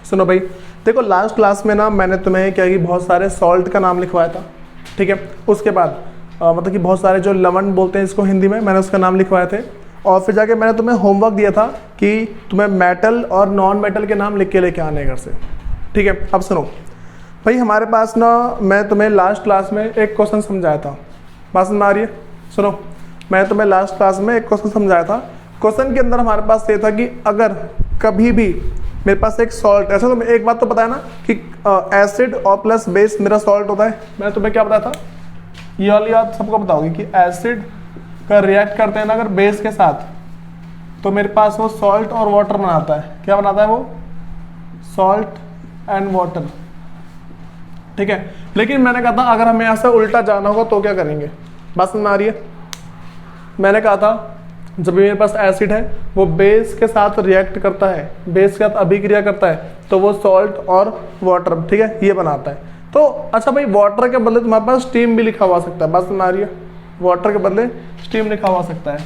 सुनो भाई, देखो लास्ट क्लास में ना मैंने तुम्हें क्या कि बहुत सारे सॉल्ट का नाम लिखवाया था, ठीक है। उसके बाद मतलब कि बहुत सारे जो लवण बोलते हैं इसको हिंदी में, मैंने उसका नाम लिखवाए थे। और फिर जाके मैंने तुम्हें होमवर्क दिया था कि तुम्हें मेटल और नॉन मेटल के नाम लिख के लेके आने घर से, ठीक है। अब सुनो भाई, हमारे पास ना मैं तुम्हें लास्ट क्लास में एक क्वेश्चन समझाया था, बात समझ में आ रही है? सुनो, मैं तुम्हें लास्ट क्लास में एक क्वेश्चन समझाया था। क्वेश्चन के अंदर हमारे पास ये था कि अगर कभी भी मेरे पास एक सॉल्ट, ऐसा तो एक बात तो पता है ना कि एसिड और प्लस बेस मेरा सॉल्ट होता है। मैंने तुम्हें क्या बताया था, ये वाली बात सबको पता होगी कि एसिड का रिएक्ट करते हैं ना अगर बेस के साथ, तो मेरे पास वो सॉल्ट और वाटर बनाता है। क्या बनाता है वो? सॉल्ट एंड वाटर, ठीक है। लेकिन मैंने कहा था अगर हमें ऐसा उल्टा जाना होगा तो क्या करेंगे, बात समझ में आ रही है? मैंने कहा था जब भी मेरे पास एसिड है वो बेस के साथ रिएक्ट करता है, बेस के साथ अभिक्रिया करता है, तो वो सॉल्ट और वाटर, ठीक है, ये बनाता है। तो अच्छा भाई, वाटर के बदले तुम्हारे पास स्टीम भी लिखा हुआ सकता है, बात समझ आ रही है? वाटर के बदले स्टीम लिखा हुआ सकता है।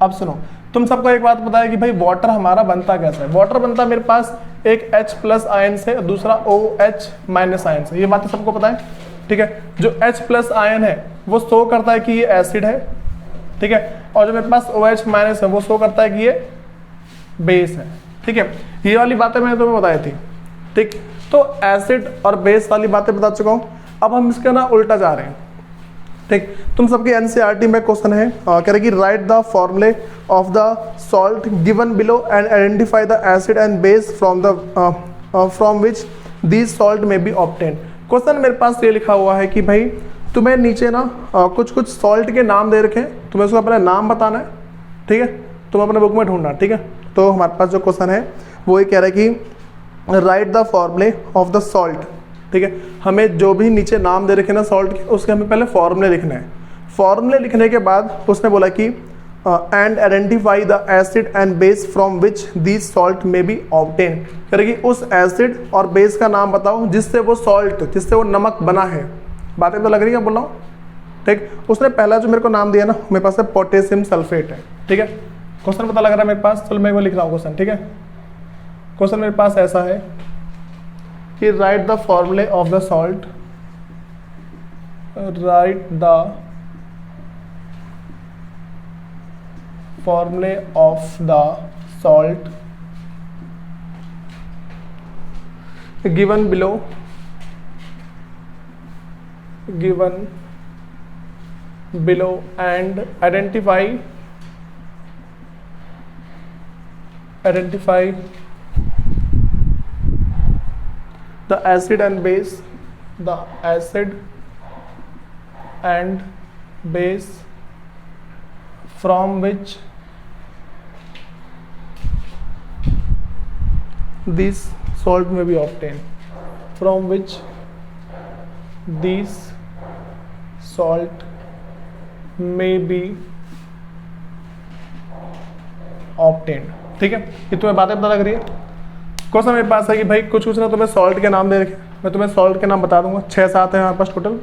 अब सुनो, तुम सबको एक बात पता है कि भाई वाटर हमारा बनता कैसा है? वाटर बनता है मेरे पास एक H+ आयन से, दूसरा OH- आयन से, ये बातें सबको पता है, ठीक है। जो H+ आयन है वो शो करता है कि ये एसिड है, ठीक है, और जो मेरे पास OH- है वो शो करता है कि ये बेस है, ठीक है। ये वाली बातें मैंने तुम्हें बताई थी, ठीक। तो एसिड और बेस वाली बातें बता चुका हूँ। अब हम इसका ना उल्टा जा रहे हैं, ठीक। तुम सबके NCERT में क्वेश्चन है, कह रहे कि write the formulae of the salt given below and identify the acid and base from which these salt में बी ऑब्टेन। क्वेश्चन मेरे पास ये लिखा हुआ है कि भाई तुम्हें नीचे ना कुछ कुछ सॉल्ट के नाम दे रखे हैं, तुम्हें उसका अपना नाम बताना है, ठीक है। तुम अपने बुक में ढूंढना, ठीक है। तो हमारे पास जो क्वेश्चन है वो ये कह रहा है कि write the formulae of the salt, ठीक है। हमें जो भी नीचे नाम दे रखे ना सॉल्ट के, उसके हमें पहले फॉर्मूले लिखने हैं। फॉर्मूले लिखने के बाद उसने बोला कि and identify the acid and base from which these salt में बी ऑब्टेन। कह रहे कि उस एसिड और बेस का नाम बताओ जिससे वो सॉल्ट, जिससे वो नमक बना है। बातें तो लग रही है, बोल रहा हूँ, ठीक। उसने पहला जो मेरे को नाम दिया ना, मेरे पास है पोटेशियम सल्फेट है, ठीक है। क्वेश्चन पता लग रहा है मेरे पास, चलो मैं वो लिख रहा हूँ क्वेश्चन, ठीक है। क्वेश्चन मेरे पास ऐसा है कि write the formulae of the salt, write the formulae of the salt given below and identify the acid and base from which these salt may be obtained, from which these salt may be obtained, ठीक है। ये तुम्हें बातें पता लग रही है? Question मेरे पास है कि भाई कुछ कुछ ना तुम्हें सॉल्ट के नाम दे रखे, मैं तुम्हें सॉल्ट के नाम बता दूंगा, 6-7 है हमारे पास टोटल,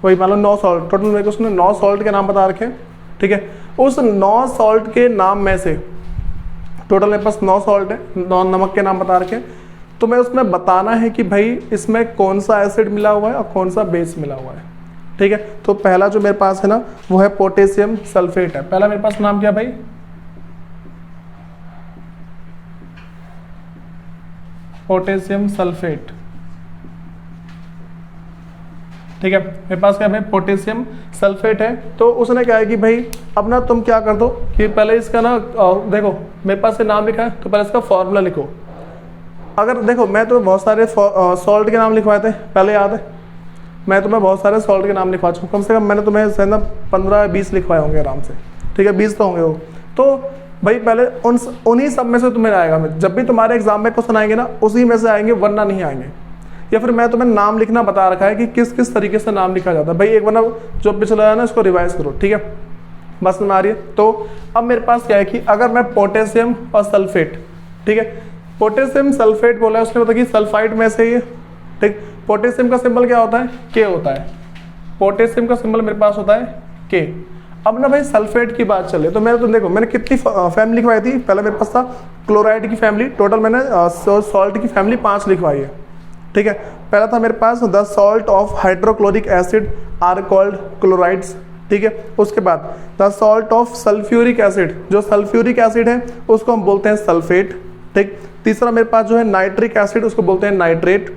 वही मान लो 9 सॉल्ट टोटल, मेरे को उसने 9 सॉल्ट के नाम बता रखे हैं, ठीक है। उस 9 सॉल्ट के नाम में से टोटल मेरे पास 9 सॉल्ट है, 9 नमक के नाम बता रखे हैं। तो मैं उसमें बताना है कि भाई इसमें कौन सा एसिड मिला हुआ है और कौन सा बेस मिला हुआ है, ठीक है। तो पहला जो मेरे पास है ना वो है पोटेशियम सल्फेट है। पहला मेरे पास नाम क्या भाई? पोटेशियम सल्फेट, ठीक है। मेरे पास क्या है भाई? पोटेशियम सल्फेट है। तो उसने क्या है कि भाई अपना तुम क्या कर दो कि पहले इसका ना देखो मेरे पास ये नाम लिखा है, तो पहले इसका फॉर्मूला लिखो। अगर देखो मैं तो बहुत सारे सॉल्ट के नाम लिखवाए थे, पहले याद है? मैं तुम्हें बहुत सारे सॉल्ट के नाम लिखवा चुका हूँ, कम से कम मैंने तुम्हें से ना 15-20 लिखवाए होंगे आराम से, ठीक है, 20 तो होंगे वो। तो भाई पहले उन्हीं सब में से तुम्हें आएगा, जब भी तुम्हारे एग्जाम में क्वेश्चन आएंगे ना उसी में से आएंगे, वरना नहीं आएंगे। या फिर मैं तुम्हें नाम लिखना बता रखा है कि किस किस तरीके से नाम लिखा जाता है भाई, एक बार ना जो पिछला है ना इसको रिवाइज करो, ठीक है, बस में आ रही है। तो अब मेरे पास क्या है कि अगर मैं पोटेशियम और सल्फेट, ठीक है, पोटेशियम सल्फेट बोला है उसने, मतलब कि सल्फाइड में से ये, ठीक। पोटेशियम का सिंबल क्या होता है? के होता है। पोटेशियम का सिंबल मेरे पास होता है के। अब ना भाई सल्फेट की बात चले तो मैंने देखो मैंने कितनी फैमिली लिखवाई थी, पहले मेरे पास था क्लोराइड की फैमिली, टोटल मैंने सॉल्ट की फैमिली 5 लिखवाई है, ठीक है। पहला था मेरे पास the salt of hydrochloric acid are called chlorides, ठीक है। उसके बाद the salt of sulphuric acid, जो सल्फ्यूरिक एसिड है उसको हम बोलते हैं सल्फेट, ठीक। तीसरा मेरे पास जो है नाइट्रिक एसिड, उसको बोलते हैं नाइट्रेट।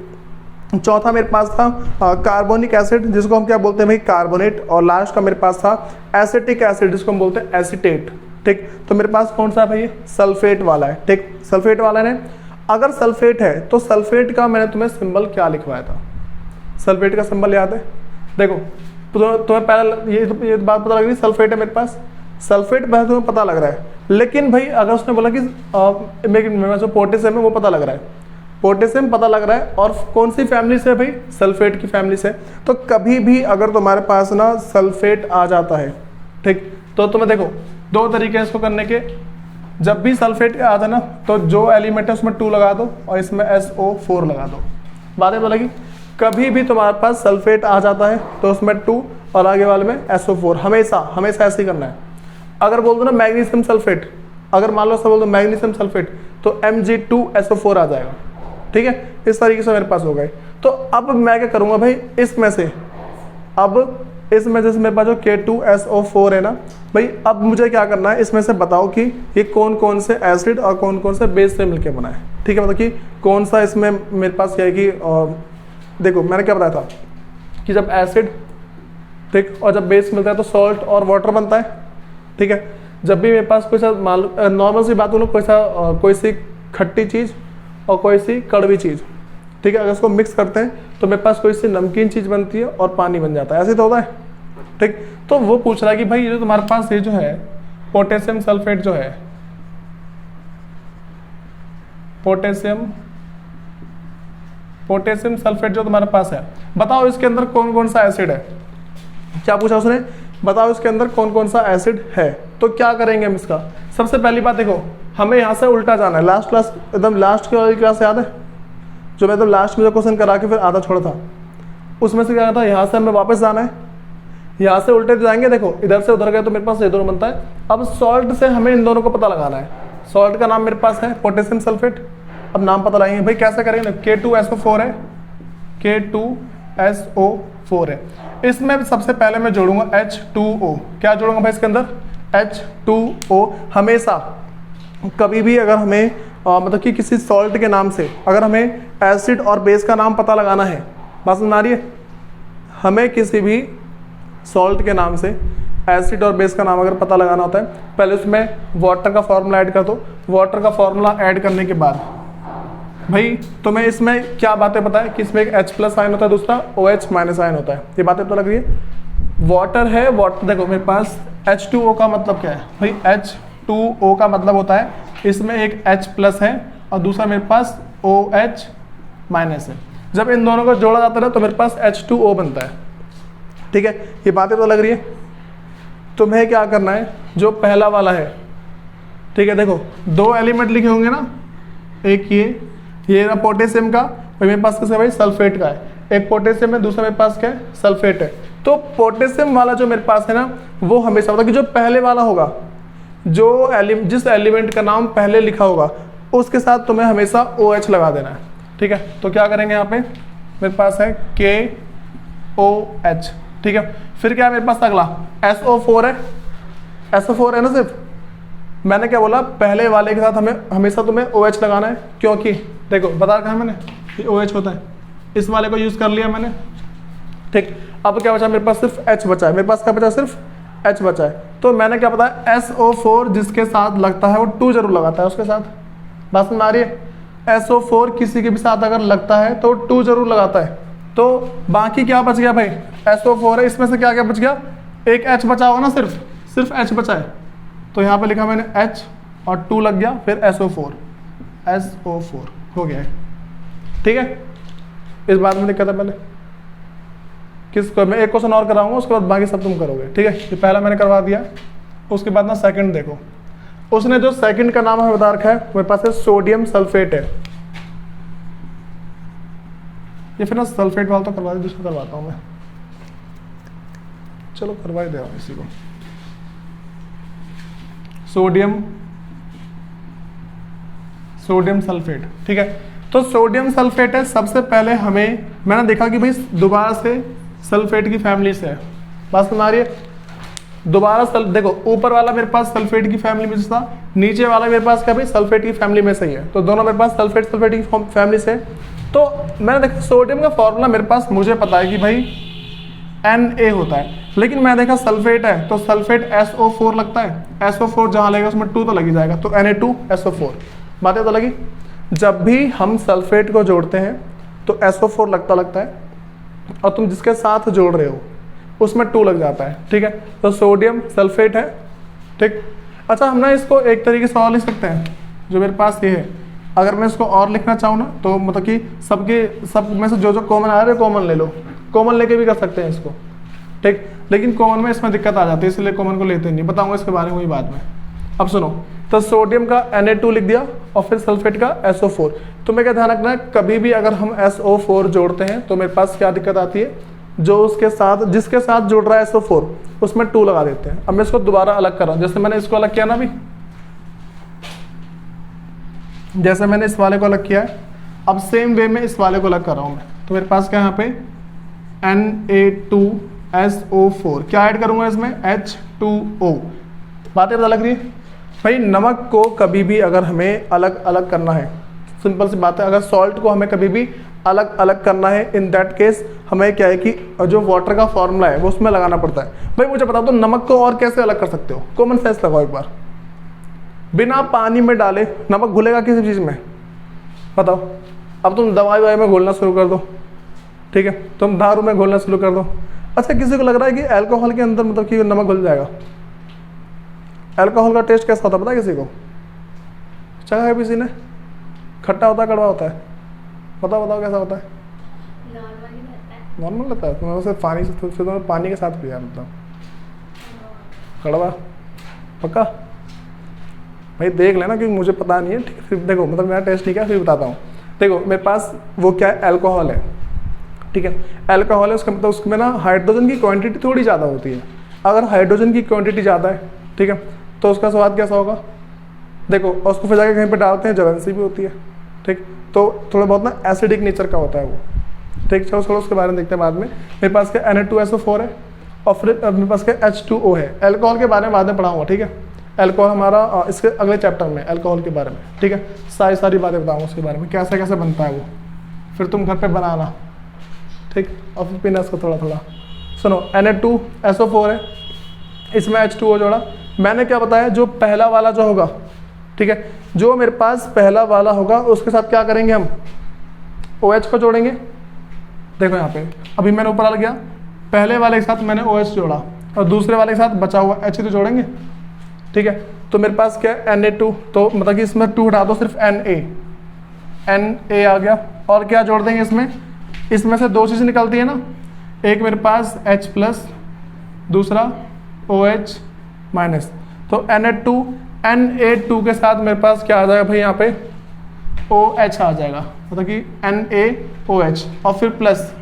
चौथा मेरे पास था कार्बोनिक एसिड, जिसको हम क्या बोलते हैं भाई कार्बोनेट। और लास्ट का मेरे पास था एसिटिक एसिड, जिसको हम बोलते हैं एसिटेट, ठीक। तो मेरे पास कौन सा है भाई, सल्फेट वाला है, ठीक। सल्फेट वाला है। अगर सल्फेट है तो सल्फेट का मैंने तुम्हें सिंबल क्या लिखवाया था, सल्फेट का सिंबल याद है? देखो तुम्हें पहले ये बात पता लग रही है, सल्फेट है मेरे पास, सल्फेट पहले तुम्हें पता लग रहा है, लेकिन भाई अगर उसने बोला कि मेरे जो पोटेशियम है वो पता लग रहा है, पोटेशियम पता लग रहा है, और कौन सी फैमिली से भाई, सल्फेट की फैमिली से। तो कभी भी अगर तुम्हारे पास ना सल्फेट आ जाता है, ठीक, तो तुम्हें देखो 2 तरीके हैं इसको करने के। जब भी सल्फेट आ जाए ना तो जो एलिमेंट है उसमें 2 लगा दो और इसमें SO4 लगा दो। बातें तो लगी। कभी भी तुम्हारे पास सल्फेट आ जाता है तो उसमें 2 और आगे वाले में SO4, हमेशा हमेशा ऐसे ही करना है। अगर बोल दो ना मैग्नीशियम सल्फेट, अगर मान लो सब बोल दो मैग्नीशियम सल्फेट, तो Mg2SO4 आ जाएगा, ठीक है। इस तरीके से मेरे पास हो गए। तो अब मैं क्या करूंगा भाई, इसमें से अब इसमें जैसे मेरे पास जो K2SO4 है ना भाई, अब मुझे क्या करना है, इसमें से बताओ कि ये कौन कौन से एसिड और कौन कौन से बेस से मिलकर बना है, ठीक है। मतलब कि कौन सा इसमें मेरे पास क्या है कि देखो मैंने क्या बताया था कि जब एसिड, ठीक, और जब बेस मिलता है तो सॉल्ट और वाटर बनता है, ठीक है। जब भी मेरे पास कोई सा नॉर्मल सी बात बोलो, कोई सी खट्टी चीज़ और कोई सी कड़वी चीज़, ठीक है, अगर इसको मिक्स करते हैं तो मेरे पास कोई सी नमकीन चीज़ बनती है और पानी बन जाता है, ऐसे तो होता है, ठीक। तो वो पूछ रहा है कि भाई ये जो तुम्हारे पास ये जो है पोटेशियम सल्फेट जो है, पोटेशियम सल्फेट जो तुम्हारे पास है, बताओ इसके अंदर कौन कौन सा एसिड है। क्या पूछा उसने, बताओ इसके अंदर कौन कौन सा एसिड है। तो क्या करेंगे हम इसका, सबसे पहली बात देखो हमें यहाँ से उल्टा जाना है। लास्ट क्लास, एकदम लास्ट की वाली क्लास याद है, जो मैं एकदम लास्ट में जो क्वेश्चन करा के फिर आधा छोड़ा था, उसमें से क्या था, यहाँ से हमें वापस जाना है, यहाँ से उल्टे जाएंगे। देखो इधर से उधर गए तो मेरे पास ये दोनों बनता है। अब सॉल्ट से हमें इन दोनों को पता लगाना है। सॉल्ट का नाम मेरे पास है पोटेशियम सल्फेट। अब नाम पता लगाएंगे भाई, कैसे करेंगे, K2SO4 है, K2SO4 है। इसमें सबसे पहले मैं जोड़ूंगा H2O। क्या जोड़ूंगा भाई इसके अंदर, H2O। हमेशा कभी भी अगर हमें मतलब कि किसी सॉल्ट के नाम से अगर हमें एसिड और बेस का नाम पता लगाना है, बात समझ आ रही है, हमें किसी भी सॉल्ट के नाम से एसिड और बेस का नाम अगर पता लगाना होता है, पहले उसमें वाटर का फॉर्मूला ऐड कर दो। वाटर का फॉर्मूला ऐड करने के बाद भाई तुम्हें इसमें क्या बातें पता है कि इसमें एक H+ आयन होता है, दूसरा OH- आयन होता है। ये बातें तो लग रही है। वाटर है, वाटर देखो मेरे पास H2O का मतलब क्या है भाई, H2O का मतलब होता है इसमें एक H+ है और दूसरा मेरे पास OH- है। जब इन दोनों को जोड़ा जाता है तो मेरे पास H2O बनता है, ठीक है। ये बातें तो लग रही है। तुम्हें क्या करना है, जो पहला वाला है, ठीक है, देखो 2 एलिमेंट लिखे होंगे ना, एक ये ना पोटेशियम का, और मेरे पास किसका भाई, सल्फेट का है। एक पोटेशियम है, दूसरा मेरे पास क्या है, सल्फेट है। तो पोटेशियम वाला जो मेरे पास है ना, वो हमेशा होता है कि जो पहले वाला होगा, जिस एलिमेंट का नाम पहले लिखा होगा उसके साथ तुम्हें हमेशा OH लगा देना है, ठीक है। तो क्या करेंगे यहाँ पे, मेरे पास है KOH, ठीक है। फिर क्या है मेरे पास अगला SO4 है, SO4 है ना। सिर्फ मैंने क्या बोला, पहले वाले के साथ हमें हमेशा तुम्हें OH लगाना है, क्योंकि देखो बता रखा है मैंने कि OH होता है। इस वाले को यूज कर लिया मैंने, ठीक। अब क्या बचा मेरे पास, सिर्फ H बचा है। मेरे पास क्या बचा, सिर्फ H बचा है। तो मैंने क्या बताया, SO4 जिसके साथ लगता है वो 2 जरूर लगाता है उसके साथ। बात में आ रही है, SO4 किसी के भी साथ अगर लगता है तो 2 जरूर लगाता है। तो बाकी क्या बच गया भाई, SO4 है, इसमें से क्या क्या बच गया, एक H बचा होगा ना, सिर्फ H बचा है। तो यहाँ पे लिखा मैंने H और 2 लग गया, फिर SO4 हो गया है, ठीक है। इस बात में दिक्कत है, पहले किसको मैं एक क्वेश्चन और कराऊंगा, उसके बाद बाकी सब तुम करोगे, ठीक है। ये पहला मैंने करवा दिया। उसके बाद ना सेकंड देखो, उसने जो सेकंड का नाम हमें बता रखा है, मेरे पास है सोडियम सल्फेट है। ये फिर ना सल्फेट वाला तो करवा दे, दूसरा करवाता हूँ मैं, चलो करवा ही दे रहा हूँ इसी को। Sodium sulphate. ठीक है, तो सोडियम सल्फेट है। सबसे पहले हमें मैंने देखा कि भाई दोबारा से सल्फेट की फैमिली से है, बात समझ आ रही है। दोबारा देखो ऊपर वाला मेरे पास सल्फेट की फैमिली में से था, नीचे वाला मेरे पास क्या भाई सल्फेट की फैमिली में से ही है, तो दोनों मेरे पास सल्फेट की फैमिली से। तो मैंने देखा सोडियम का फॉर्मूला मेरे पास मुझे पता है कि भाई Na होता है, लेकिन मैं देखा सल्फेट है तो सल्फेट SO4 लगता है, SO4 जहां लगेगा उसमें 2 तो लग ही जाएगा, तो Na2SO4। बातें तो लगी। जब भी हम सल्फेट को जोड़ते हैं तो SO4 लगता है, और तुम जिसके साथ जोड़ रहे हो उसमें 2 लग जाता है। ठीक है, तो सोडियम सल्फेट है। ठीक, अच्छा हम ना इसको एक तरीके से और लिख सकते हैं, जो मेरे पास ये है, अगर मैं इसको और लिखना चाहूँ ना तो मतलब कि सब में से जो कॉमन आ रहे हैं कॉमन ले लो, कॉमन लेके भी कर सकते हैं इसको। ठीक, लेकिन कॉमन में इसमें दिक्कत आ जाती है, इसलिए कॉमन को लेते नहीं, बताऊंगा इसके बारे में वही बाद में। अब सुनो, तो सोडियम का Na2 लिख दिया और फिर सल्फेट का SO4। तो मैं क्या ध्यान रखना है, कभी भी अगर हम SO4 जोड़ते हैं तो मेरे पास क्या दिक्कत आती है, जो उसके साथ जिसके साथ जुड़ रहा है SO4 उसमें 2 लगा देते हैं। अब मैं इसको दोबारा अलग कर रहा हूं, जैसे मैंने इसको अलग किया ना अभी, जैसे मैंने इस वाले को अलग किया है, अब सेम वे में इस वाले को अलग कर रहा हूं मैं। तो मेरे पास क्या यहाँ पे Na2SO4 क्या ऐड करूंगा इसमें H2O। बातें पता लग रही है भाई। नमक को कभी भी अगर हमें अलग अलग करना है, सिंपल सी बात है, अगर सॉल्ट को हमें कभी भी अलग अलग करना है, इन दैट केस हमें क्या है कि जो वाटर का फॉर्मूला है वो उसमें लगाना पड़ता है। भाई मुझे बता दो नमक को और कैसे अलग कर सकते हो, कॉमन सेंस लगाओ एक बार। बिना पानी में डाले नमक घुलेगा किसी चीज़ में, बताओ। अब तुम दवाई ववाई में घोलना शुरू कर दो, ठीक है, तुम दारू में घोलना शुरू कर दो। अच्छा किसी को लग रहा है कि अल्कोहल के अंदर मतलब कि नमक घुल जाएगा? अल्कोहल का टेस्ट कैसा होता है पता है किसी को? चखा है किसी ने? खट्टा होता है कड़वा होता है? बताओ बताओ कैसा होता है? नॉर्मल रहता है। तो उसे पानी से तो पानी के साथ पिया, मतलब कड़वा पक्का? भाई देख लेना क्योंकि मुझे पता नहीं है, ठीक है। फिर देखो मतलब मेरा टेस्ट नहीं किया, फिर बताता हूँ। देखो मेरे पास वो क्या है, अल्कोहल है, ठीक है। अल्कोहल है, उसका मतलब उसमें ना हाइड्रोजन की क्वांटिटी थोड़ी ज़्यादा होती है। अगर हाइड्रोजन की क्वांटिटी ज़्यादा है, ठीक है, तो उसका स्वाद कैसा होगा? देखो उसको फिर जाके कहीं पे डालते हैं, जलन सी भी होती है, ठीक। तो थोड़ा बहुत ना एसिडिक नेचर का होता है वो, ठीक। चलो छोड़ो उसके बारे में देखते हैं बाद में। मेरे पास क्या Na2SO4 है और फिर मेरे पास क्या H2O है। अल्कोहल के बारे में बाद में पढ़ाऊंगा, ठीक है। अल्कोहल हमारा इसके अगले चैप्टर में अल्कोहल के बारे में, ठीक है, सारी बातें बताऊंगा उसके बारे में, कैसे कैसे बनता है वो, फिर तुम घर पे बनाना, ठीक। और फिर पीना इसको थोड़ा थोड़ा। सुनो Na2SO4 है, इसमें H2O जोड़ा। मैंने क्या बताया, जो पहला वाला जो होगा, ठीक है, जो मेरे पास पहला वाला होगा उसके साथ क्या करेंगे हम, OH को जोड़ेंगे। देखो यहाँ पे अभी मैंने ऊपर आ गया, पहले वाले के साथ मैंने OH जोड़ा और दूसरे वाले के साथ बचा हुआ H तो जोड़ेंगे, ठीक है। तो मेरे पास क्या है Na2, तो मतलब कि इसमें 2 हटा दो, सिर्फ Na आ गया। और क्या जोड़ देंगे इसमें से 2 चीज़ें निकलती है ना, एक मेरे पास H+, दूसरा OH-। तो Na2 के साथ मेरे पास क्या आ जाएगा भाई, यहाँ पे OH आ जाएगा, मतलब कि NaOH और फिर प्लस।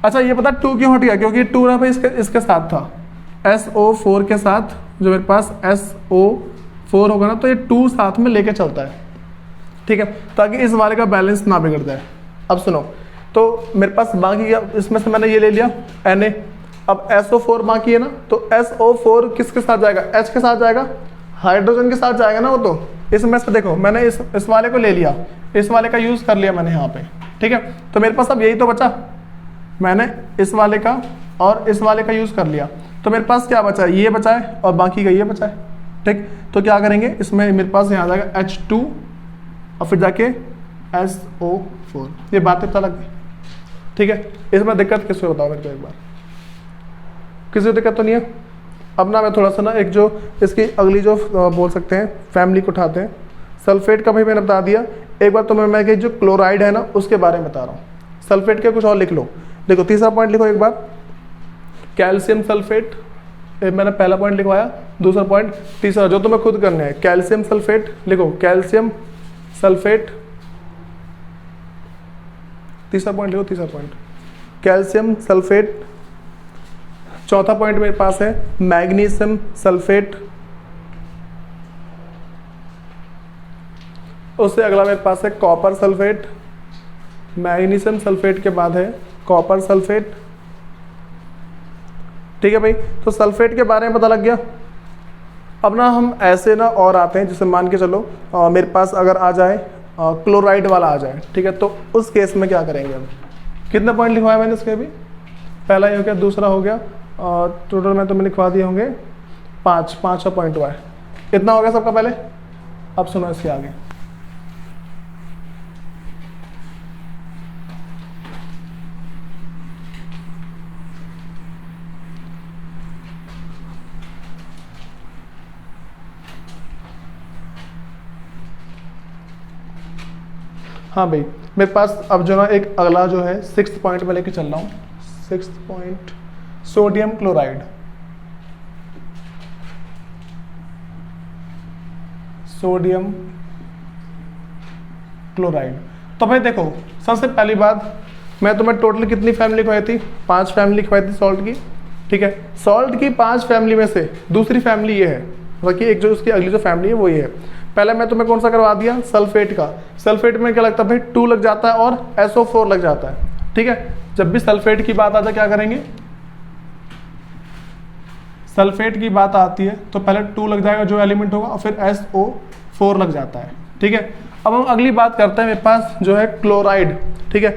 अच्छा ये पता 2 क्यों हट गया, क्योंकि 2 ना भाई इसके साथ था, SO4 के साथ जो मेरे पास SO4 होगा ना, तो ये 2 साथ में लेके चलता है, ठीक है, ताकि इस वाले का बैलेंस ना बिगड़ जाए। अब सुनो, तो मेरे पास बाकी इसमें से मैंने ये ले लिया Na, अब SO4 बाकी है ना, तो SO4 किसके साथ जाएगा, H के साथ जाएगा, हाइड्रोजन के साथ जाएगा ना वो। तो इसमें से देखो मैंने इस वाले को ले लिया, इस वाले का यूज़ कर लिया मैंने यहाँ पे, ठीक है। तो मेरे पास अब यही तो बचा, मैंने इस वाले का और इस वाले का यूज़ कर लिया, तो मेरे पास क्या बचा है, ये बचा है और बाकी का ये बचा है, ठीक। तो क्या करेंगे, इसमें मेरे पास यहाँ जाएगा H2 और फिर जाके SO4। ये बातें पता लग गई, ठीक है। इसमें दिक्कत किसको बताओ मेरे को एक बार, किसी को दिक्कत तो नहीं है? अब ना मैं थोड़ा सा ना एक जो इसकी अगली जो बोल सकते हैं फैमिली को उठाते हैं। सल्फेट का भाई मैंने बता दिया, एक बार तो मैं जो क्लोराइड है ना उसके बारे में बता रहा हूँ। सल्फेट के कुछ और लिख लो, देखो तीसरा पॉइंट लिखो एक बार, कैल्शियम सल्फेट। मैंने पहला पॉइंट लिखवाया, दूसरा पॉइंट, तीसरा जो तुम्हें खुद करना है, कैल्शियम सल्फेट लिखो, कैल्शियम सल्फेट। तीसरा पॉइंट लिखो, तीसरा पॉइंट कैल्शियम सल्फेट। चौथा पॉइंट मेरे पास है मैग्नीशियम सल्फेट। उससे अगला मेरे पास है कॉपर सल्फेट, मैग्नीशियम सल्फेट के बाद है कॉपर सल्फेट। ठीक है भाई, तो सल्फेट के बारे में पता लग गया। अब ना हम ऐसे ना और आते हैं, जैसे मान के चलो मेरे पास अगर आ जाए क्लोराइड वाला आ जाए, ठीक है, तो उस केस में क्या करेंगे हम। कितने पॉइंट लिखवाए मैंने इसके अभी, पहला ये हो गया, दूसरा हो गया, टोटल में तो मैंने लिखवा दिए होंगे 5 पॉइंट हुआ है, इतना हो गया सबका पहले। अब सुनो इसके आगे, हाँ भाई मेरे पास अब जो ना एक अगला जो है 6th पॉइंट में लेके चल रहा हूँ। 6th point sodium chloride. Sodium chloride. तो भाई देखो, सबसे पहली बात मैं तुम्हें टोटल कितनी फैमिली लिखवाई थी, 5 फैमिली लिखवाई थी सॉल्ट की। ठीक है, सॉल्ट की 5 फैमिली में से दूसरी फैमिली ये है, बाकी एक जो उसकी अगली जो फैमिली है वो ये है। पहले मैं तुम्हें कौन सा करवा दिया, सल्फेट का। सल्फेट में क्या लगता है भाई, 2 लग जाता है और SO4 लग जाता है। ठीक है, जब भी सल्फेट की बात आ जाए क्या करेंगे, सल्फेट की बात आती है तो पहले 2 लग जाएगा जो एलिमेंट होगा और फिर SO4 लग जाता है। ठीक है, अब हम अगली बात करते हैं, मेरे पास जो है क्लोराइड। ठीक है,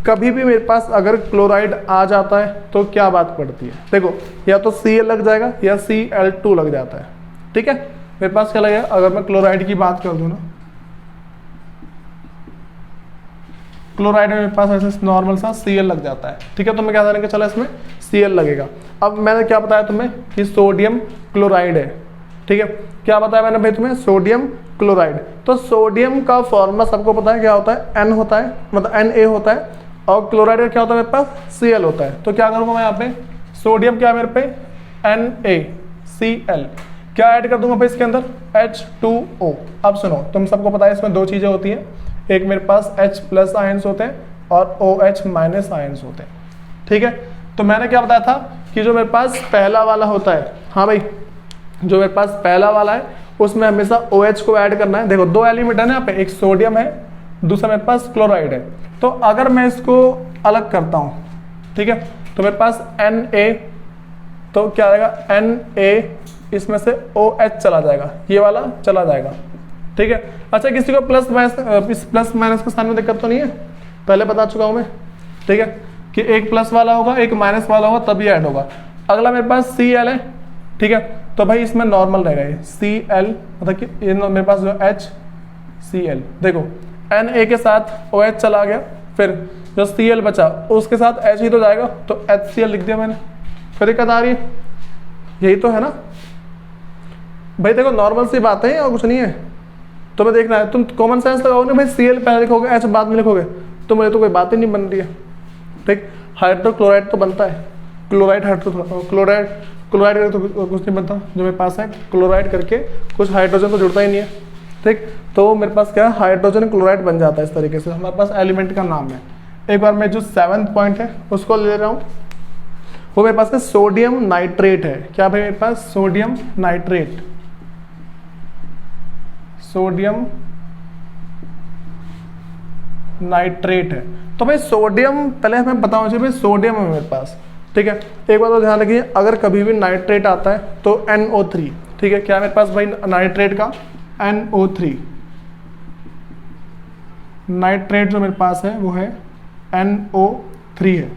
कभी भी मेरे पास अगर क्लोराइड आ जाता है तो क्या बात पड़ती है, देखो या तो Cl लग जाएगा या Cl2 लग जाता है। ठीक है, मेरे पास क्या लगेगा, अगर मैं क्लोराइड की बात कर दूं ना, क्लोराइड में मेरे पास ऐसे नॉर्मल सा Cl लग जाता है। ठीक है, तो मैं क्या करेंगे, चलो इसमें Cl लगेगा। अब मैंने क्या बताया तुम्हें कि सोडियम क्लोराइड है। ठीक है, क्या बताया मैंने भाई तुम्हें, सोडियम क्लोराइड। तो सोडियम का फॉर्मूला सबको पता है क्या होता है, N होता है, मतलब Na होता है, और क्लोराइड का क्या होता है मेरे पास, Cl होता है। तो क्या करूँगा मैं यहाँ पे, सोडियम क्या है मेरे पे, NaCl, क्या ऐड कर दूंगा भाई इसके अंदर, H2O। अब सुनो, तुम सबको पता है इसमें 2 चीजें होती हैं, एक मेरे पास H+ आयंस होते हैं और OH- आयंस होते हैं। ठीक है, तो मैंने क्या बताया था कि जो मेरे पास पहला वाला होता है, हाँ भाई जो मेरे पास पहला वाला है उसमें हमेशा OH को ऐड करना है। देखो 2 एलिमेंट है ना यहाँ पे, एक सोडियम है, दूसरा मेरे पास क्लोराइड है। तो अगर मैं इसको अलग करता हूँ, ठीक है, तो मेरे पास Na, तो क्या आएगा, Na इसमें से OH चला जाएगा, ये वाला चला जाएगा। ठीक है, अच्छा किसी को प्लस माइनस के साथ में दिक्कत तो नहीं है, पहले बता चुका हूं मैं। ठीक है, कि एक प्लस वाला होगा एक माइनस वाला होगा तभी ऐड होगा। अगला मेरे पास Cl है। ठीक है, तो भाई इसमें नॉर्मल रहेगा ये Cl, मतलब कि ये मेरे पास जो HCl, देखो Na के साथ OH चला गया, फिर जो Cl बचा उसके साथ H ही तो जाएगा, तो HCl लिख दिया मैंने। फिर दिक्कत आ रही है, यही तो है ना भाई। देखो नॉर्मल सी बात है और कुछ नहीं है, तुम्हें देखना है, तुम कॉमन सेंस लगाओगे भाई, Cl पहले लिखोगे H बाद में लिखोगे, तो मुझे तो कोई बात ही नहीं बन रही है। ठीक, हाइड्रोक्लोराइड तो बनता है, क्लोराइड क्लोराइड तो कुछ नहीं बनता, जो मेरे पास है क्लोराइड करके कुछ हाइड्रोजन तो जुड़ता ही नहीं है। ठीक, तो मेरे पास क्या है, हाइड्रोजन क्लोराइड बन जाता है। इस तरीके से हमारे पास एलिमेंट का नाम है। एक बार मैं जो 7th पॉइंट है उसको ले रहा हूँ, वो मेरे पास है सोडियम नाइट्रेट है। क्या भाई मेरे पास, सोडियम नाइट्रेट, सोडियम नाइट्रेट है। तो भाई सोडियम पहले हमें पता होना चाहिए भाई, सोडियम है मेरे पास। ठीक है, एक बात तो ध्यान रखिए, अगर कभी भी नाइट्रेट आता है तो NO3। ठीक है, क्या मेरे पास भाई नाइट्रेट का NO3, नाइट्रेट जो मेरे पास है वो है NO3 है।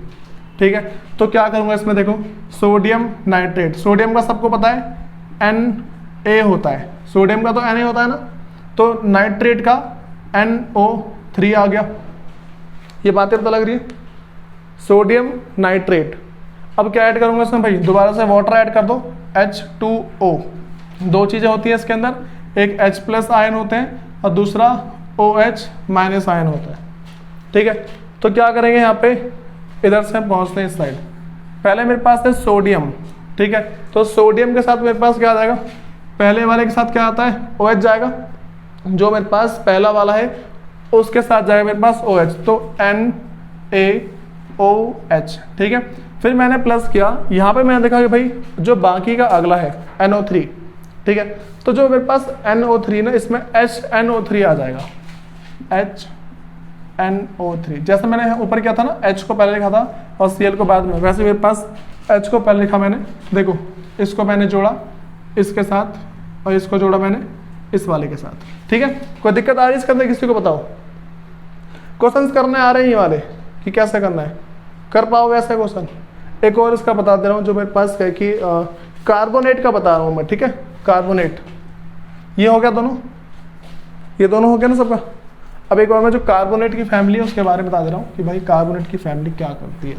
ठीक है, तो क्या करूंगा इसमें, देखो सोडियम नाइट्रेट, सोडियम का सबको पता है Na होता है, सोडियम का तो Na होता है ना, तो नाइट्रेट का NO3 आ गया। ये बातें पता लग रही है, सोडियम नाइट्रेट। अब क्या ऐड करूंगा इसमें भाई, दोबारा से वाटर ऐड कर दो, H2O। 2 चीजें होती है इसके अंदर, एक H+ आयन होते हैं और दूसरा OH- आयन होता है। ठीक है, तो क्या करेंगे यहाँ पे, इधर से पहुंचते हैं इस साइड। पहले मेरे पास है सोडियम। ठीक है, तो सोडियम के साथ मेरे पास क्या आ जाएगा, पहले वाले के साथ क्या आता है, OH जाएगा, जो मेरे पास पहला वाला है उसके साथ जाएगा मेरे पास OH, तो NaOH। ठीक है, फिर मैंने प्लस किया, यहाँ पे मैंने देखा कि भाई जो बाकी का अगला है NO3। ठीक है, तो जो मेरे पास NO3 ना, इसमें HNO3 आ जाएगा। HNO3। जैसे मैंने ऊपर किया था ना, H को पहले लिखा था और Cl को बाद में, वैसे मेरे पास H को पहले लिखा मैंने, देखो इसको मैंने जोड़ा इसके साथ और इसको जोड़ा मैंने इस वाले के साथ, ठीक है। कोई दिक्कत आ रही है इसके अंदर, किसी को बताओ? क्वेश्चंस करने आ रहे हैं ये वाले कि कैसे करना है, कर पाओगे ऐसा क्वेश्चन? एक और इसका बता दे रहा हूँ जो मेरे पास है कि कार्बोनेट का बता रहा हूँ मैं, ठीक है। कार्बोनेट ये हो गया दोनों, ये दोनों हो गया ना सबका। अब एक बार मैं जो कार्बोनेट की फैमिली है उसके बारे में बता दे रहा हूँ कि भाई कार्बोनेट की फैमिली क्या करती है।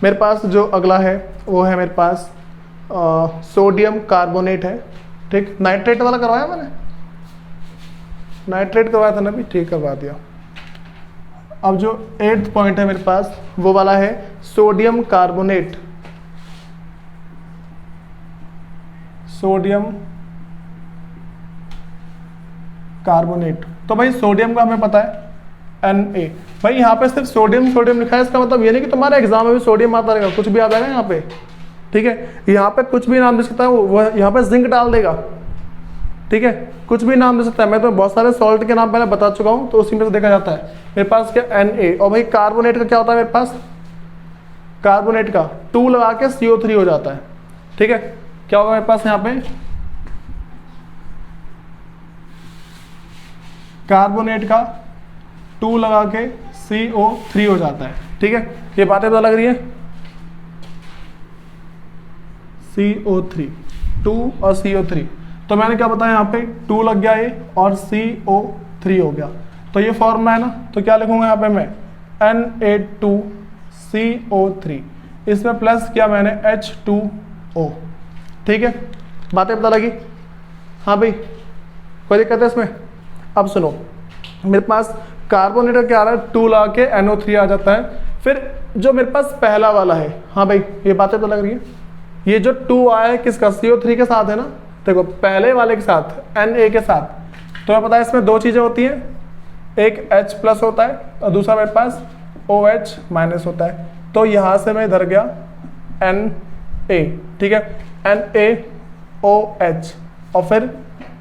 मेरे पास जो अगला है वो है मेरे पास सोडियम कार्बोनेट है, ठीक। नाइट्रेट वाला करवाया मैंने, नाइट्रेट करवाया था ना भी, ठीक करवा दिया। अब जो 8th पॉइंट है मेरे पास वो वाला है सोडियम कार्बोनेट। सोडियम कार्बोनेट, तो भाई सोडियम का हमें पता है Na। भाई यहाँ पे सिर्फ सोडियम सोडियम लिखा है, इसका मतलब ये नहीं कि तुम्हारे एग्जाम में भी सोडियम आता रहेगा, कुछ भी आ जाएगा यहाँ पे, ठीक है। यहाँ पे कुछ भी नाम दे सकता है वो, यहाँ पे जिंक डाल देगा, ठीक है, कुछ भी नाम दे सकता है। मैं तो बहुत सारे सॉल्ट के नाम पहले बता चुका हूँ, तो उसी में से देखा जाता है। मेरे पास क्या Na, और भाई कार्बोनेट का क्या होता है मेरे पास, कार्बोनेट का 2 लगा के CO3 हो जाता है, ठीक है। क्या होगा मेरे पास यहाँ पे, कार्बोनेट का 2 लगा के CO3 हो जाता है, ठीक है। ये बातें तो लग रही है, CO3 2 और CO3, तो मैंने क्या बताया यहाँ पे 2 लग गया ये और CO3 हो गया, तो ये फॉर्मूला है ना। तो क्या लिखूंगा यहाँ पे मैं, Na2CO3, इसमें प्लस किया मैंने H2O, ठीक है। बातें पता लगी? हाँ भाई, कोई दिक्कत है इसमें? अब सुनो, मेरे पास कार्बोनेट का क्या आ रहा है, 2 लगा के NO3 आ जाता है। फिर जो मेरे पास पहला वाला है, हाँ भाई ये बातें तो लग रही है, ये जो 2 आया है किसका, CO3 के साथ है ना। देखो पहले वाले के साथ Na के साथ, तो मैं पता है इसमें 2 चीजें होती हैं, एक H प्लस होता है और दूसरा मेरे पास OH माइनस होता है। तो यहां से मैं इधर गया Na, ठीक है, NaOH, और फिर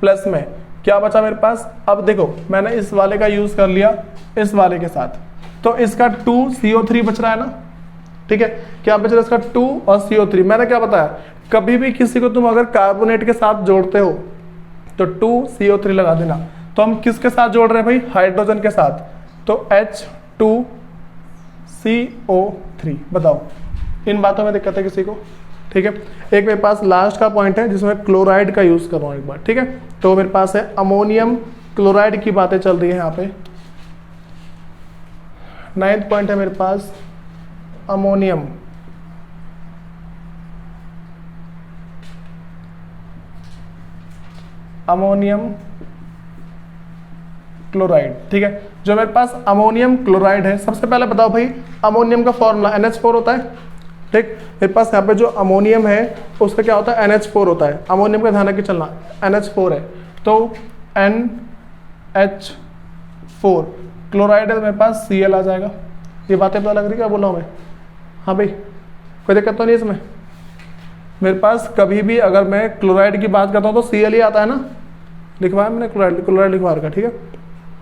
प्लस में क्या बचा मेरे पास। अब देखो मैंने इस वाले का यूज कर लिया इस वाले के साथ, तो इसका 2CO3 बच रहा है ना, ठीक है। क्या बच रहा है इसका 2 और CO3। मैंने क्या बताया, कभी भी किसी को तुम अगर कार्बोनेट के साथ जोड़ते हो तो 2CO3 लगा देना। तो हम किसके साथ जोड़ रहे हैं भाई, हाइड्रोजन के साथ, तो H2CO3। बताओ इन बातों में दिक्कत है किसी को? ठीक है। एक मेरे पास लास्ट का पॉइंट है जिसमें क्लोराइड का यूज कर रहा हूं एक बार, ठीक है। तो मेरे पास है अमोनियम क्लोराइड की बातें चल रही है यहाँ पे। 9th पॉइंट है मेरे पास अमोनियम, अमोनियम क्लोराइड, ठीक है। जो मेरे पास अमोनियम क्लोराइड है, सबसे पहले बताओ भाई अमोनियम का फॉर्मूला NH4 होता है, ठीक। मेरे पास यहाँ पे जो अमोनियम है उसका क्या होता है, NH4 होता है। अमोनियम का ध्यान रख के चलना, NH4 है तो NH4, क्लोराइड है मेरे पास Cl आ जाएगा। ये बातें पता लग रही है क्या बोल रहा हूँ मैं? हाँ भाई कोई दिक्कत तो नहीं इसमें? मेरे पास कभी भी अगर मैं क्लोराइड की बात करता हूँ तो Cl ही आता है ना, लिखवाया मैंने क्लोराइड लिखवा रखा, ठीक है।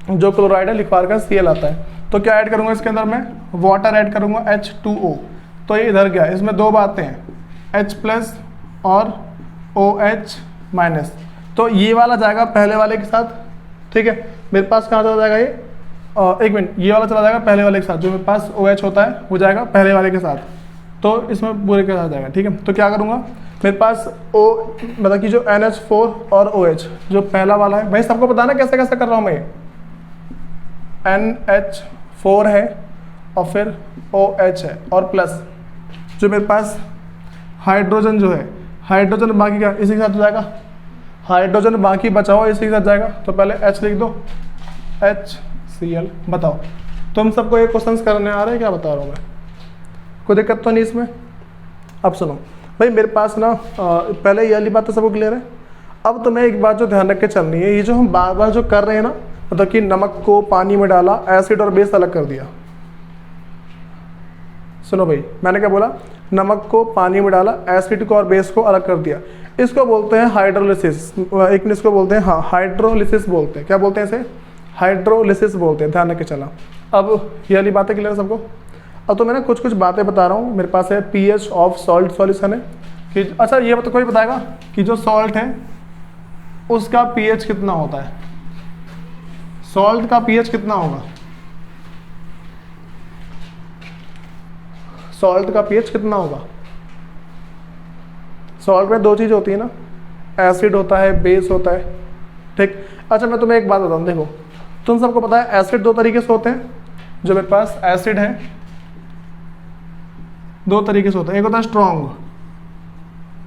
जो क्लोराइड है लिखवा रखा Cl आता है। तो क्या ऐड करूंगा इसके अंदर, मैं वाटर ऐड करूंगा H2O। तो ये इधर गया, इसमें 2 बातें हैं, H प्लस और OH माइनस। तो ये वाला जाएगा पहले वाले के साथ, ठीक है। मेरे पास कहाँ चला जाएगा ये, एक मिनट, ये वाला चला जाएगा पहले वाले के साथ, जो मेरे पास OH होता है वो जाएगा पहले वाले के साथ, तो इसमें पूरे के साथ जाएगा, ठीक है। तो क्या करूँगा, मेरे पास मतलब कि जो NH4 और OH जो पहला वाला है, भाई सबको पता ना कैसे कैसे कर रहा हूँ मैं, NH4 है और फिर OH है और प्लस जो मेरे पास हाइड्रोजन जो है, हाइड्रोजन बाकी का इसी के साथ जाएगा, हाइड्रोजन बाकी बचाओ इसी के साथ जाएगा। तो पहले H लिख दो, HCl। बताओ तुम सबको ये क्वेश्चंस करने आ रहे हैं क्या बता रहा हूँ मैं? कोई दिक्कत तो नहीं इसमें? अब सुनो भाई, मेरे पास ना पहले ये वाली बात तो सबको क्लियर है। अब तुम्हें एक बात जो ध्यान रख के चलनी है, ये जो हम बार बार जो कर रहे हैं ना, मतलब कि नमक को पानी में डाला, एसिड और बेस अलग कर दिया। सुनो भाई मैंने क्या बोला, नमक को पानी में डाला, एसिड को और बेस को अलग कर दिया। इसको बोलते हैं हाइड्रोलिसिस, एक इसको बोलते हैं, हाँ हाइड्रोलिसिस बोलते हैं। क्या बोलते हैं इसे? हाइड्रोलिसिस बोलते हैं, ध्यान रख के चला। अब ये वाली बातें क्लियर है सबको? अब तो मैं ना कुछ कुछ बातें बता रहा हूँ। मेरे पास है pH ऑफ सॉल्ट सॉल्यूशन है कि अच्छा ये तो कोई बताएगा कि जो सॉल्ट है उसका pH कितना होता है? सॉल्ट का pH कितना होगा? सॉल्ट का pH कितना होगा? सॉल्ट में दो चीज होती है ना, एसिड होता है, बेस होता है, ठीक। अच्छा मैं तुम्हें एक बात बताऊँ, देखो तुम सबको पता है एसिड दो तरीके से होते हैं। जो मेरे पास एसिड है दो तरीके से होता है, एक होता है स्ट्रॉन्ग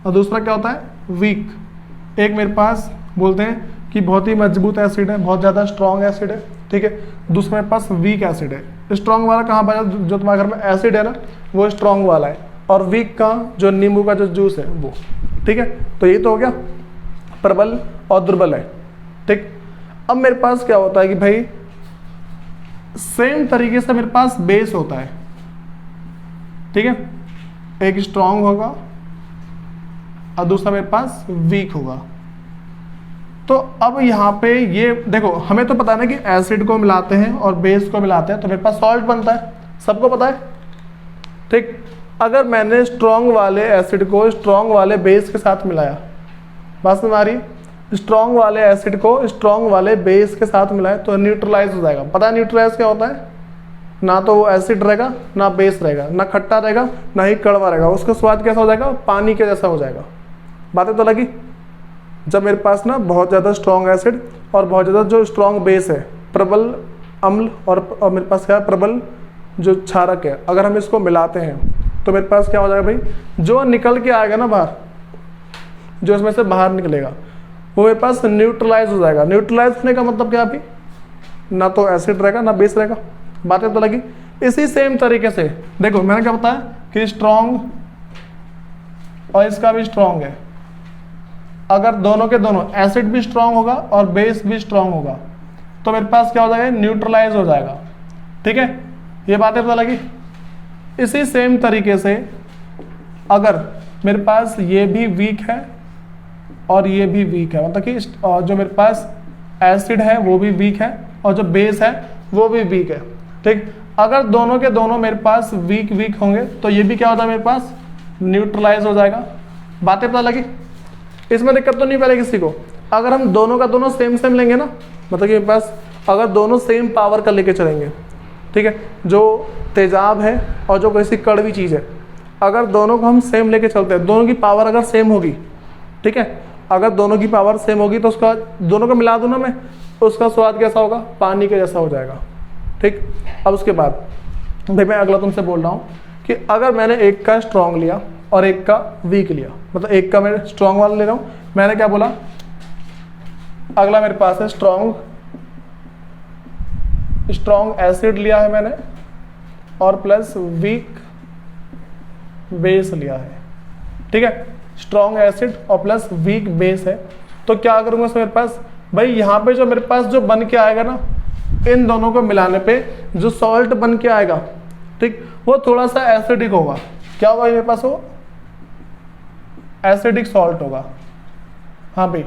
और दूसरा क्या होता है? वीक। एक मेरे पास बोलते हैं कि बहुत ही मजबूत एसिड है, बहुत ज़्यादा स्ट्रॉन्ग एसिड है, ठीक है। दूसरा मेरे पास वीक एसिड है। स्ट्रॉन्ग वाला कहाँ पाया? जो तुम्हारे घर में एसिड है ना वो स्ट्रॉन्ग वाला है, और वीक का जो नींबू का जो जूस है वो, ठीक है। तो ये तो हो गया प्रबल और दुर्बल है, ठीक। अब मेरे पास क्या होता है कि भाई सेम तरीके से मेरे पास बेस होता है, ठीक है। एक स्ट्रॉन्ग होगा और दूसरा मेरे पास वीक होगा। तो अब यहाँ पे ये देखो, हमें तो पता है ना कि एसिड को मिलाते हैं और बेस को मिलाते हैं तो मेरे पास सॉल्ट बनता है, सबको पता है, ठीक। अगर मैंने स्ट्रॉन्ग वाले एसिड को स्ट्रॉन्ग वाले बेस के साथ मिलाया, बात समझ आ रही? स्ट्रॉन्ग वाले एसिड को स्ट्रॉन्ग वाले बेस के साथ मिलाए तो न्यूट्रलाइज हो जाएगा। पता है न्यूट्रलाइज क्या होता है? ना तो वो एसिड रहेगा ना बेस रहेगा, ना खट्टा रहेगा ना ही कड़वा रहेगा, उसका स्वाद कैसा हो जाएगा? पानी के जैसा हो जाएगा। बातें तो लगी? जब मेरे पास ना बहुत ज़्यादा स्ट्रॉन्ग एसिड और बहुत ज़्यादा जो स्ट्रॉन्ग बेस है, प्रबल अम्ल और मेरे पास क्या है? प्रबल जो क्षारक है, अगर हम इसको मिलाते हैं तो मेरे पास क्या हो जाएगा भाई? जो निकल के आएगा ना बाहर, जो इसमें से बाहर निकलेगा वो मेरे पास न्यूट्रलाइज हो जाएगा। न्यूट्रलाइज होने का मतलब क्या अभी? ना तो एसिड रहेगा ना बेस रहेगा। बातें तो लगी? इसी सेम तरीके से देखो मैंने क्या बताया कि स्ट्रॉन्ग और इसका भी स्ट्रॉन्ग है। अगर दोनों के दोनों एसिड भी स्ट्रॉन्ग होगा और बेस भी स्ट्रॉन्ग होगा तो मेरे पास क्या हो जाएगा? न्यूट्रलाइज हो जाएगा, ठीक है। ये बातें पता लगी? इसी सेम तरीके से अगर मेरे पास ये भी वीक है और ये भी वीक है, मतलब कि जो मेरे पास एसिड है वो भी वीक है और जो बेस है वो भी वीक है, ठीक। अगर दोनों के दोनों मेरे पास वीक वीक होंगे तो ये भी क्या होता है? मेरे पास न्यूट्रलाइज हो जाएगा। बातें पता लगी? इसमें दिक्कत तो नहीं पड़ेगी किसी को। अगर हम दोनों का दोनों सेम सेम लेंगे ना, मतलब कि मेरे पास अगर दोनों सेम पावर का लेके चलेंगे, ठीक है, जो तेजाब है और जो कैसी कड़वी चीज़ है, अगर दोनों को हम सेम लेके चलते हैं, दोनों की पावर अगर सेम होगी, ठीक है, अगर दोनों की पावर सेम होगी तो उसका दोनों को मिला दूँ ना मैं, उसका स्वाद कैसा होगा? पानी के जैसा हो जाएगा, ठीक। अब उसके बाद भाई मैं अगला तुमसे बोल रहा हूँ कि अगर मैंने एक का स्ट्रॉन्ग लिया और एक का वीक लिया, मतलब एक का मैं स्ट्रॉन्ग वाला ले रहा हूँ, मैंने क्या बोला? अगला मेरे पास है स्ट्रॉन्ग एसिड लिया है मैंने और प्लस वीक बेस लिया है, ठीक है। स्ट्रॉन्ग एसिड और प्लस वीक बेस है तो क्या करूँगा मेरे पास? भाई यहाँ पे जो मेरे पास जो बन के आएगा ना, इन दोनों को मिलाने पे जो सॉल्ट बन के आएगा, ठीक, वो थोड़ा सा एसिडिक होगा। क्या होगा मेरे पास? वो एसिडिक सॉल्ट होगा। हाँ भाई,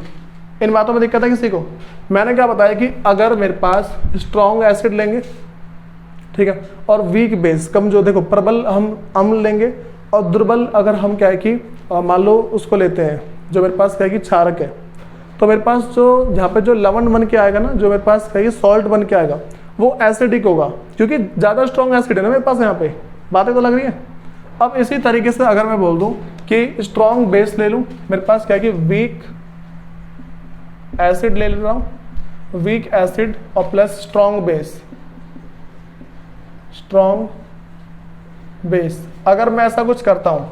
इन बातों में दिक्कत है किसी को? मैंने क्या बताया कि अगर मेरे पास स्ट्रॉन्ग एसिड लेंगे, ठीक है, और वीक बेस कम, जो देखो प्रबल हम अम्ल लेंगे और दुर्बल अगर हम क्या है कि मान लो उसको लेते हैं जो मेरे पास क्या है कि क्षारक है, तो मेरे पास जो यहाँ पे जो लवण बन के आएगा ना, जो मेरे पास क्या है कि सॉल्ट बन के आएगा, वो एसिडिक होगा क्योंकि ज़्यादा स्ट्रॉन्ग एसिड है ना मेरे पास यहाँ पे। बातें तो लग रही है? अब इसी तरीके से अगर मैं बोल दूँ कि स्ट्रॉन्ग बेस ले लूँ, मेरे पास क्या है कि वीक एसिड ले रहा हूँ, वीक एसिड और प्लस स्ट्रॉन्ग बेस, अगर मैं ऐसा कुछ करता हूँ,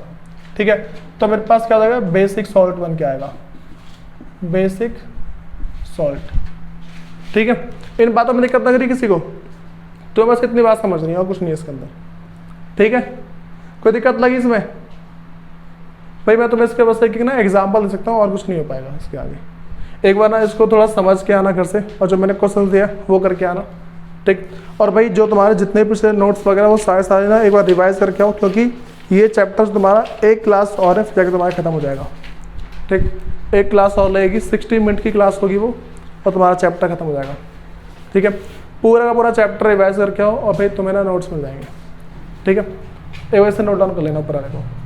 ठीक है, तो मेरे पास क्या हो जाएगा? बेसिक सॉल्ट बन के आएगा, बेसिक सॉल्ट, ठीक है। इन बातों में दिक्कत लग रही किसी को? तो बस इतनी बात समझनी है और कुछ नहीं है इसके अंदर, ठीक है। कोई दिक्कत लगी इसमें? भाई मैं तुम्हें इसके बस एक ना एग्जाम्पल दे सकता हूँ और कुछ नहीं हो पाएगा इसके आगे। एक बार ना इसको थोड़ा समझ के आना घर से, और जो मैंने क्वेश्चन दिया वो करके आना, ठीक। और भाई जो तुम्हारे जितने पिछले नोट्स वगैरह वो सारे ना एक बार रिवाइज करके आओ, क्योंकि ये चैप्टर तुम्हारा एक क्लास और है, फिर जाके तुम्हारा खत्म हो जाएगा। ठीक, एक क्लास और लगेगी, 60 मिनट की क्लास होगी वो, और तुम्हारा चैप्टर खत्म हो जाएगा। ठीक है, पूरा का पूरा चैप्टर रिवाइज करके आओ और फिर तुम्हें ना नोट्स मिल जाएंगे। ठीक है, एक वैसे नोट डाउन कर लेना ऊपर आने को।